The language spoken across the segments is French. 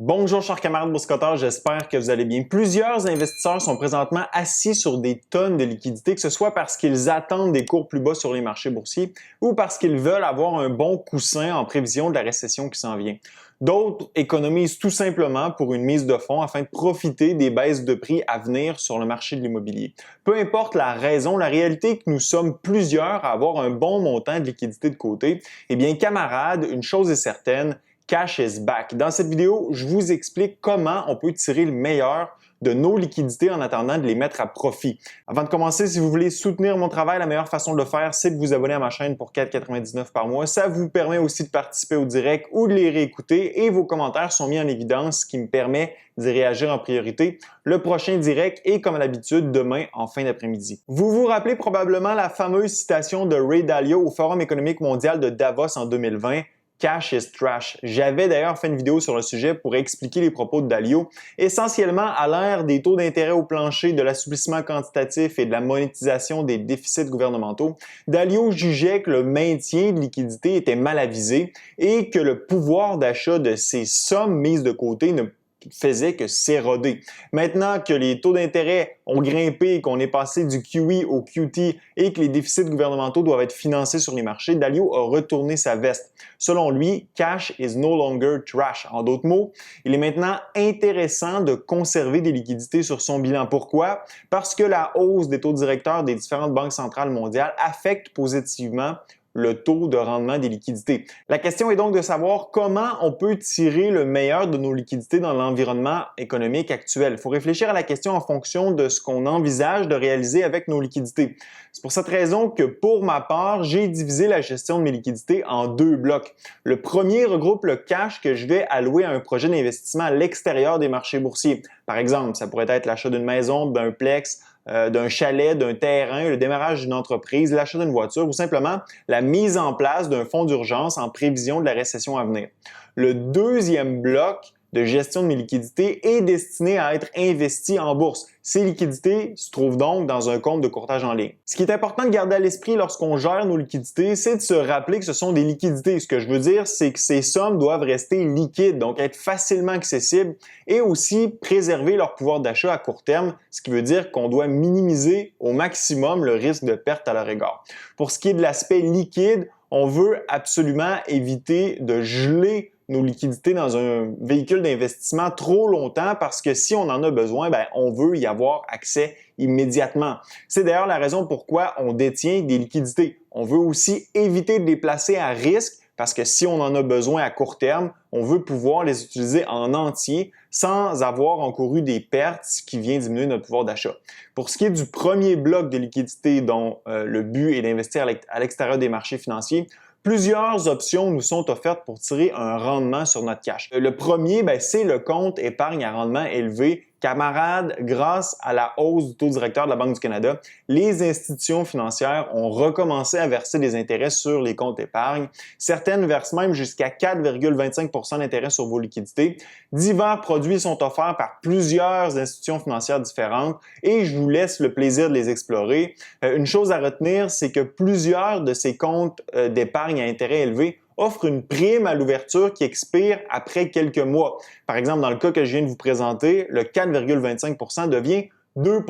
Bonjour chers camarades boursicotteurs, j'espère que vous allez bien. Plusieurs investisseurs sont présentement assis sur des tonnes de liquidités, que ce soit parce qu'ils attendent des cours plus bas sur les marchés boursiers ou parce qu'ils veulent avoir un bon coussin en prévision de la récession qui s'en vient. D'autres économisent tout simplement pour une mise de fonds afin de profiter des baisses de prix à venir sur le marché de l'immobilier. Peu importe la raison, la réalité est que nous sommes plusieurs à avoir un bon montant de liquidité de côté. Eh bien, camarades, une chose est certaine, Cash is back. Dans cette vidéo, je vous explique comment on peut tirer le meilleur de nos liquidités en attendant de les mettre à profit. Avant de commencer, si vous voulez soutenir mon travail, la meilleure façon de le faire, c'est de vous abonner à ma chaîne pour 4,99 par mois. Ça vous permet aussi de participer au direct ou de les réécouter et vos commentaires sont mis en évidence, ce qui me permet d'y réagir en priorité. Le prochain direct est comme à l'habitude demain en fin d'après-midi. Vous vous rappelez probablement la fameuse citation de Ray Dalio au Forum économique mondial de Davos en 2020. Cash is trash. J'avais d'ailleurs fait une vidéo sur le sujet pour expliquer les propos de Dalio. Essentiellement, à l'ère des taux d'intérêt au plancher, de l'assouplissement quantitatif et de la monétisation des déficits gouvernementaux, Dalio jugeait que le maintien de liquidité était mal avisé et que le pouvoir d'achat de ces sommes mises de côté ne faisait que s'éroder. Maintenant que les taux d'intérêt ont grimpé, qu'on est passé du QE au QT et que les déficits gouvernementaux doivent être financés sur les marchés, Dalio a retourné sa veste. Selon lui, cash is no longer trash. En d'autres mots, il est maintenant intéressant de conserver des liquidités sur son bilan. Pourquoi? Parce que la hausse des taux directeurs des différentes banques centrales mondiales affecte positivement le taux de rendement des liquidités. La question est donc de savoir comment on peut tirer le meilleur de nos liquidités dans l'environnement économique actuel. Il faut réfléchir à la question en fonction de ce qu'on envisage de réaliser avec nos liquidités. C'est pour cette raison que pour ma part, j'ai divisé la gestion de mes liquidités en deux blocs. Le premier regroupe le cash que je vais allouer à un projet d'investissement à l'extérieur des marchés boursiers. Par exemple, ça pourrait être l'achat d'une maison, d'un plex, d'un chalet, d'un terrain, le démarrage d'une entreprise, l'achat d'une voiture ou simplement la mise en place d'un fonds d'urgence en prévision de la récession à venir. Le deuxième bloc de gestion de mes liquidités est destiné à être investi en bourse. Ces liquidités se trouvent donc dans un compte de courtage en ligne. Ce qui est important de garder à l'esprit lorsqu'on gère nos liquidités, c'est de se rappeler que ce sont des liquidités. Ce que je veux dire, c'est que ces sommes doivent rester liquides, donc être facilement accessibles et aussi préserver leur pouvoir d'achat à court terme, ce qui veut dire qu'on doit minimiser au maximum le risque de perte à leur égard. Pour ce qui est de l'aspect liquide, on veut absolument éviter de geler nos liquidités dans un véhicule d'investissement trop longtemps parce que si on en a besoin, on veut y avoir accès immédiatement. C'est d'ailleurs la raison pourquoi on détient des liquidités. On veut aussi éviter de les placer à risque parce que si on en a besoin à court terme, on veut pouvoir les utiliser en entier sans avoir encouru des pertes, ce qui vient diminuer notre pouvoir d'achat. Pour ce qui est du premier bloc de liquidités dont le but est d'investir à l'extérieur des marchés financiers, plusieurs options nous sont offertes pour tirer un rendement sur notre cash. Le premier, c'est le compte épargne à rendement élevé. Camarades, grâce à la hausse du taux directeur de la Banque du Canada, les institutions financières ont recommencé à verser des intérêts sur les comptes épargne. Certaines versent même jusqu'à 4,25 d'intérêt sur vos liquidités. Divers produits sont offerts par plusieurs institutions financières différentes et je vous laisse le plaisir de les explorer. Une chose à retenir, c'est que plusieurs de ces comptes d'épargne à intérêt élevé offre une prime à l'ouverture qui expire après quelques mois. Par exemple, dans le cas que je viens de vous présenter, le 4,25 devient 2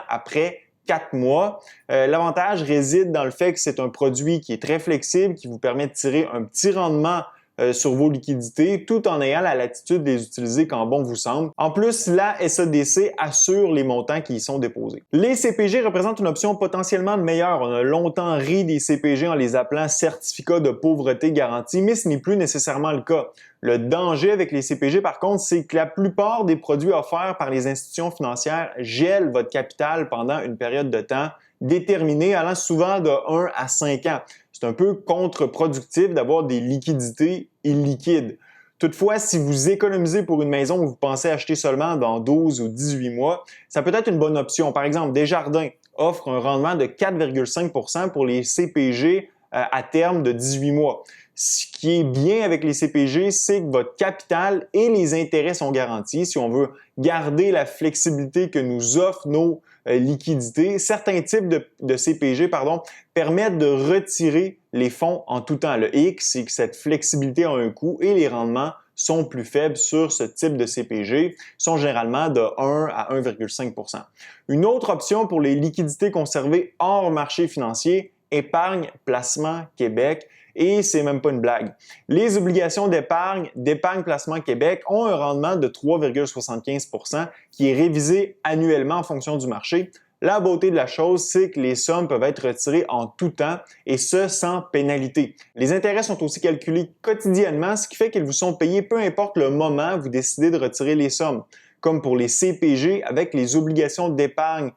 après 4 mois. L'avantage réside dans le fait que c'est un produit qui est très flexible, qui vous permet de tirer un petit rendement sur vos liquidités tout en ayant la latitude de les utiliser quand bon vous semble. En plus, la SADC assure les montants qui y sont déposés. Les CPG représentent une option potentiellement meilleure. On a longtemps ri des CPG en les appelant certificats de pauvreté garantis, mais ce n'est plus nécessairement le cas. Le danger avec les CPG, par contre, c'est que la plupart des produits offerts par les institutions financières gèlent votre capital pendant une période de temps déterminée, allant souvent de 1 à 5 ans. C'est un peu contre-productif d'avoir des liquidités illiquides. Toutefois, si vous économisez pour une maison où vous pensez acheter seulement dans 12 ou 18 mois, ça peut être une bonne option. Par exemple, Desjardins offre un rendement de 4,5 pour les CPG à terme de 18 mois. Ce qui est bien avec les CPG, c'est que votre capital et les intérêts sont garantis. Si on veut garder la flexibilité que nous offrent nos liquidités, certains types de CPG permettent de retirer les fonds en tout temps. Le X, c'est que cette flexibilité a un coût et les rendements sont plus faibles sur ce type de CPG, sont généralement de 1 à 1,5 %. Une autre option pour les liquidités conservées hors marché financier, Épargne Placement Québec, et c'est même pas une blague. Les obligations d'Épargne Placement Québec ont un rendement de 3,75 % qui est révisé annuellement en fonction du marché. La beauté de la chose, c'est que les sommes peuvent être retirées en tout temps et ce, sans pénalité. Les intérêts sont aussi calculés quotidiennement, ce qui fait qu'ils vous sont payés peu importe le moment où vous décidez de retirer les sommes. Comme pour les CPG avec les obligations d'Épargne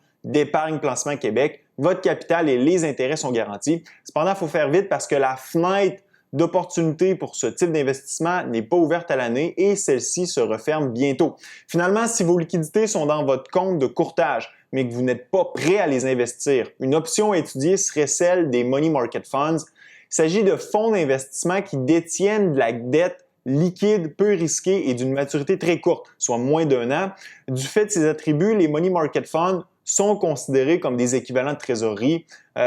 Placement Québec, votre capital et les intérêts sont garantis. Cependant, il faut faire vite parce que la fenêtre d'opportunité pour ce type d'investissement n'est pas ouverte à l'année et celle-ci se referme bientôt. Finalement, si vos liquidités sont dans votre compte de courtage, mais que vous n'êtes pas prêt à les investir, une option à étudier serait celle des Money Market Funds. Il s'agit de fonds d'investissement qui détiennent de la dette liquide, peu risquée et d'une maturité très courte, soit moins d'1 an. Du fait de ces attributs, les Money Market Funds sont considérés comme des équivalents de trésorerie,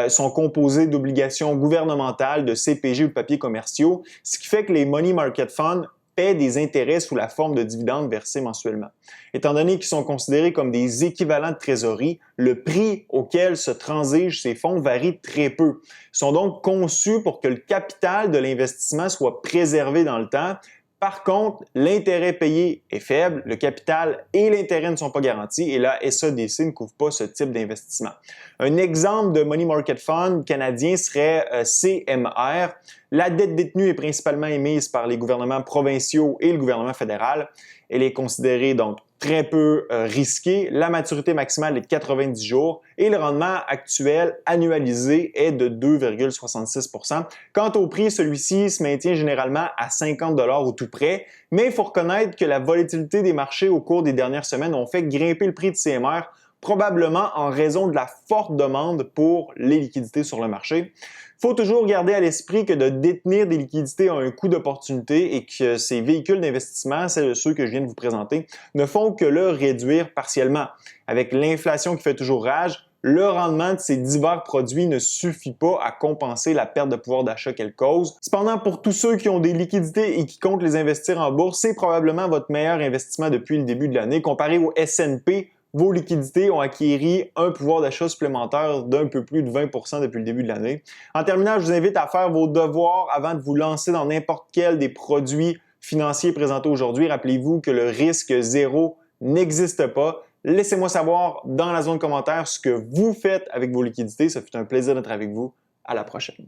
sont composés d'obligations gouvernementales, de CPG ou de papiers commerciaux, ce qui fait que les Money Market Funds paient des intérêts sous la forme de dividendes versés mensuellement. Étant donné qu'ils sont considérés comme des équivalents de trésorerie, le prix auquel se transigent ces fonds varie très peu. Ils sont donc conçus pour que le capital de l'investissement soit préservé dans le temps. Par contre, l'intérêt payé est faible, le capital et l'intérêt ne sont pas garantis et la SADC ne couvre pas ce type d'investissement. Un exemple de Money Market Fund canadien serait CMR. La dette détenue est principalement émise par les gouvernements provinciaux et le gouvernement fédéral. Elle est considérée donc très peu risquée. La maturité maximale est de 90 jours et le rendement actuel annualisé est de 2,66 %. Quant au prix, celui-ci se maintient généralement à 50 $ au tout près, mais il faut reconnaître que la volatilité des marchés au cours des dernières semaines ont fait grimper le prix de CMR, probablement en raison de la forte demande pour les liquidités sur le marché. Il faut toujours garder à l'esprit que de détenir des liquidités a un coût d'opportunité et que ces véhicules d'investissement, ceux que je viens de vous présenter, ne font que le réduire partiellement. Avec l'inflation qui fait toujours rage, le rendement de ces divers produits ne suffit pas à compenser la perte de pouvoir d'achat qu'elle cause. Cependant, pour tous ceux qui ont des liquidités et qui comptent les investir en bourse, c'est probablement votre meilleur investissement depuis le début de l'année. Comparé au S&P, vos liquidités ont acquis un pouvoir d'achat supplémentaire d'un peu plus de 20 % depuis le début de l'année. En terminant, je vous invite à faire vos devoirs avant de vous lancer dans n'importe quel des produits financiers présentés aujourd'hui. Rappelez-vous que le risque zéro n'existe pas. Laissez-moi savoir dans la zone commentaire ce que vous faites avec vos liquidités. Ça fut un plaisir d'être avec vous. À la prochaine.